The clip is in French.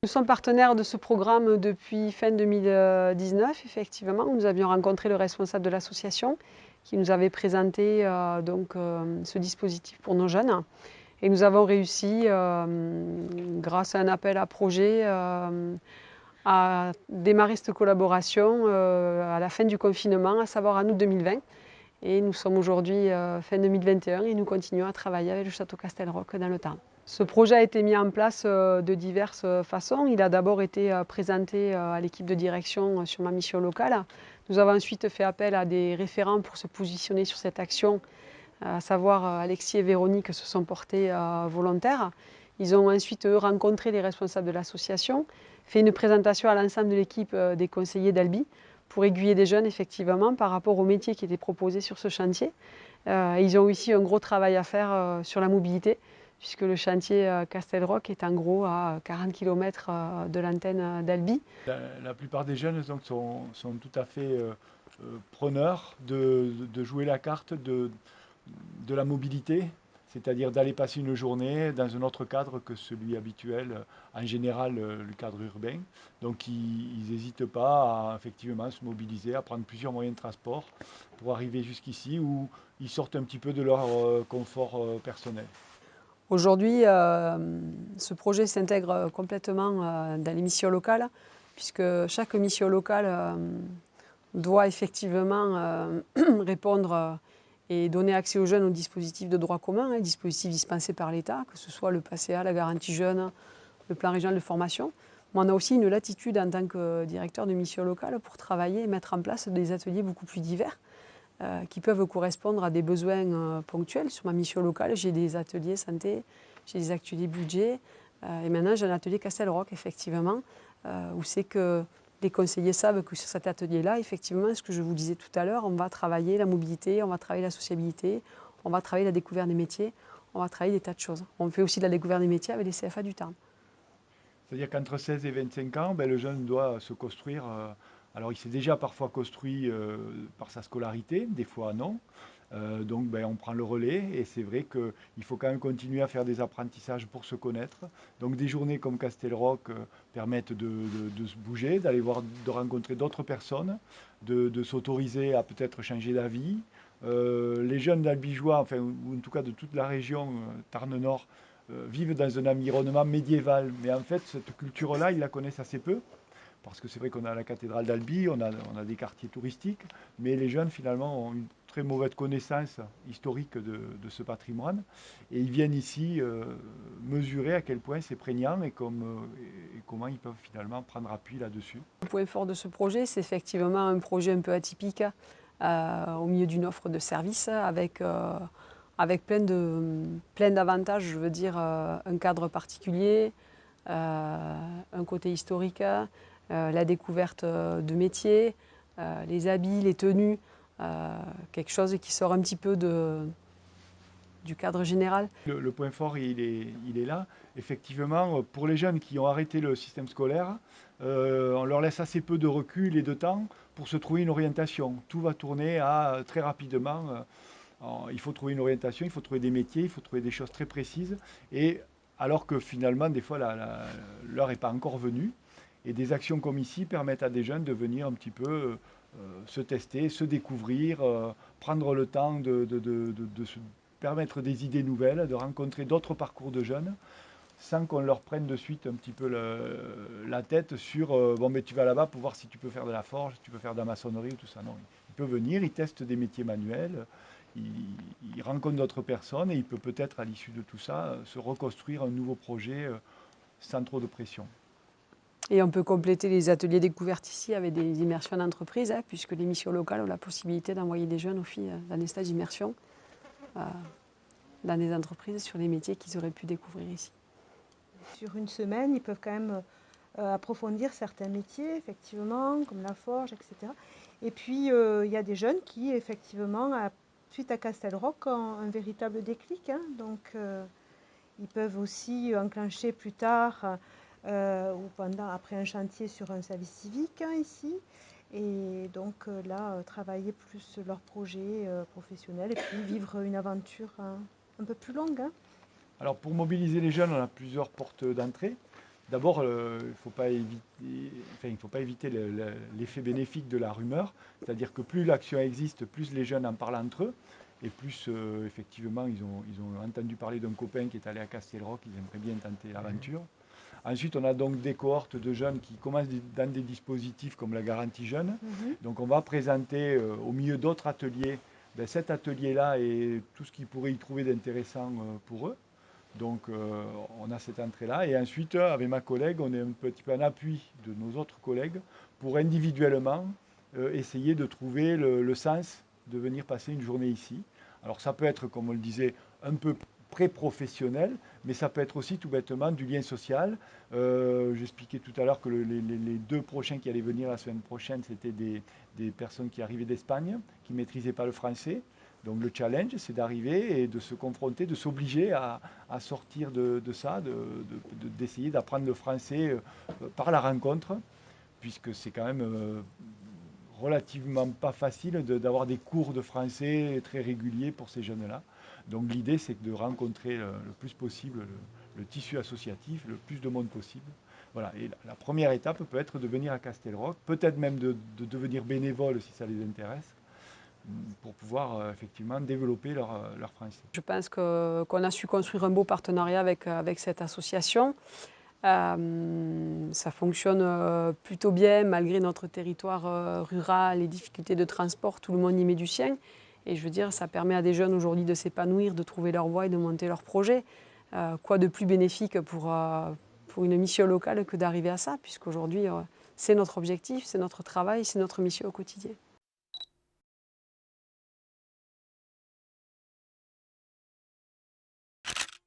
Nous sommes partenaires de ce programme depuis fin 2019, effectivement. Nous avions rencontré le responsable de l'association qui nous avait présenté ce dispositif pour nos jeunes. Et nous avons réussi, grâce à un appel à projet, à démarrer cette collaboration à la fin du confinement, à savoir en août 2020. Et nous sommes aujourd'hui fin 2021 et nous continuons à travailler avec le Château Castelroc dans le temps. Ce projet a été mis en place de diverses façons. Il a d'abord été présenté à l'équipe de direction sur ma mission locale. Nous avons ensuite fait appel à des référents pour se positionner sur cette action, à savoir Alexis et Véronique se sont portés volontaires. Ils ont ensuite rencontré les responsables de l'association, fait une présentation à l'ensemble de l'équipe des conseillers d'Albi pour aiguiller des jeunes effectivement par rapport aux métiers qui étaient proposés sur ce chantier. Ils ont aussi un gros travail à faire sur la mobilité, puisque le chantier Castelroc est en gros à 40 km de l'antenne d'Albi. La plupart des jeunes donc, sont tout à fait preneurs de jouer la carte de la mobilité, c'est-à-dire d'aller passer une journée dans un autre cadre que celui habituel, en général le cadre urbain. Donc ils n'hésitent pas à effectivement se mobiliser, à prendre plusieurs moyens de transport pour arriver jusqu'ici où ils sortent un petit peu de leur confort personnel. Aujourd'hui, ce projet s'intègre complètement dans les missions locales, puisque chaque mission locale doit effectivement répondre et donner accès aux jeunes aux dispositifs de droit commun, dispositifs dispensés par l'État, que ce soit le PACEA, la garantie jeune, le plan régional de formation. Mais on a aussi une latitude en tant que directeur de mission locale pour travailler et mettre en place des ateliers beaucoup plus divers qui peuvent correspondre à des besoins ponctuels. Sur ma mission locale, j'ai des ateliers santé, j'ai des ateliers budget, et maintenant j'ai un atelier Castelroc, effectivement, où c'est que les conseillers savent que sur cet atelier-là, effectivement, ce que je vous disais tout à l'heure, on va travailler la mobilité, on va travailler la sociabilité, on va travailler la découverte des métiers, on va travailler des tas de choses. On fait aussi de la découverte des métiers avec les CFA du temps. C'est-à-dire qu'entre 16 et 25 ans, ben, le jeune doit se construire. Alors, il s'est déjà parfois construit par sa scolarité, des fois non. Donc, ben, on prend le relais et c'est vrai qu'il faut quand même continuer à faire des apprentissages pour se connaître. Donc, des journées comme Castelroc permettent de se bouger, d'aller voir, de rencontrer d'autres personnes, de s'autoriser à peut-être changer d'avis. Les jeunes d'Albigeois, enfin, ou en tout cas de toute la région Tarn-Nord, vivent dans un environnement médiéval. Mais en fait, cette culture-là, ils la connaissent assez peu. Parce que c'est vrai qu'on a la cathédrale d'Albi, on a des quartiers touristiques, mais les jeunes finalement ont une très mauvaise connaissance historique de ce patrimoine. Et ils viennent ici mesurer à quel point c'est prégnant et comment ils peuvent finalement prendre appui là-dessus. Le point fort de ce projet, c'est effectivement un projet un peu atypique au milieu d'une offre de services avec plein d'avantages, je veux dire un cadre particulier, un côté historique, la découverte de métiers, les habits, les tenues, quelque chose qui sort un petit peu du cadre général. Le point fort, il est là. Effectivement, pour les jeunes qui ont arrêté le système scolaire, on leur laisse assez peu de recul et de temps pour se trouver une orientation. Tout va tourner à très rapidement. Il faut trouver une orientation, il faut trouver des métiers, il faut trouver des choses très précises. Et alors que finalement, des fois, l'heure n'est pas encore venue. Et des actions comme ici permettent à des jeunes de venir un petit peu se tester, se découvrir, prendre le temps de se permettre des idées nouvelles, de rencontrer d'autres parcours de jeunes, sans qu'on leur prenne de suite un petit peu la tête sur bon, mais tu vas là-bas pour voir si tu peux faire de la forge, si tu peux faire de la maçonnerie ou tout ça. Non, il peut venir, il teste des métiers manuels, il rencontre d'autres personnes et il peut peut-être à l'issue de tout ça se reconstruire un nouveau projet sans trop de pression. Et on peut compléter les ateliers découvertes ici avec des immersions d'entreprise, puisque les missions locales ont la possibilité d'envoyer des jeunes aussi dans des stages d'immersion dans des entreprises sur les métiers qu'ils auraient pu découvrir ici. Sur une semaine, ils peuvent quand même approfondir certains métiers, effectivement, comme la forge, etc. Et puis, il y a des jeunes qui, effectivement, suite à Castelroc, ont un véritable déclic. Donc, ils peuvent aussi enclencher plus tard ou après un chantier sur un service civique ici. Et donc là, travailler plus leur projet professionnel et puis vivre une aventure un peu plus longue. Alors pour mobiliser les jeunes, on a plusieurs portes d'entrée. d'abord, il faut pas éviter l'effet bénéfique de la rumeur, c'est-à-dire que plus l'action existe, plus les jeunes en parlent entre eux, et plus effectivement ils ont entendu parler d'un copain qui est allé à Castelroc, ils aimeraient bien tenter l'aventure. Ensuite, on a donc des cohortes de jeunes qui commencent dans des dispositifs comme la garantie jeune. Donc on va présenter au milieu d'autres ateliers cet atelier-là et tout ce qu'ils pourraient y trouver d'intéressant pour eux. Donc on a cette entrée-là. Et ensuite, avec ma collègue, on est un petit peu en appui de nos autres collègues pour individuellement essayer de trouver le sens de venir passer une journée ici. Alors ça peut être, comme on le disait, un peu pré-professionnel, mais ça peut être aussi tout bêtement du lien social. J'expliquais tout à l'heure que les deux prochains qui allaient venir la semaine prochaine, c'était des personnes qui arrivaient d'Espagne, qui ne maîtrisaient pas le français. Donc le challenge, c'est d'arriver et de se confronter, de s'obliger à sortir de ça, d'essayer d'apprendre le français par la rencontre, puisque c'est quand même relativement pas facile d'avoir des cours de français très réguliers pour ces jeunes-là. Donc l'idée, c'est de rencontrer le plus possible le tissu associatif, le plus de monde possible. Voilà. Et la première étape peut être de venir à Castelroc, peut-être même de devenir bénévole si ça les intéresse, pour pouvoir effectivement développer leur français. Je pense qu'on a su construire un beau partenariat avec cette association. Ça fonctionne plutôt bien malgré notre territoire rural, les difficultés de transport, tout le monde y met du sien. Et je veux dire, ça permet à des jeunes aujourd'hui de s'épanouir, de trouver leur voie et de monter leur projet. Quoi de plus bénéfique pour une mission locale que d'arriver à ça, puisqu'aujourd'hui, c'est notre objectif, c'est notre travail, c'est notre mission au quotidien.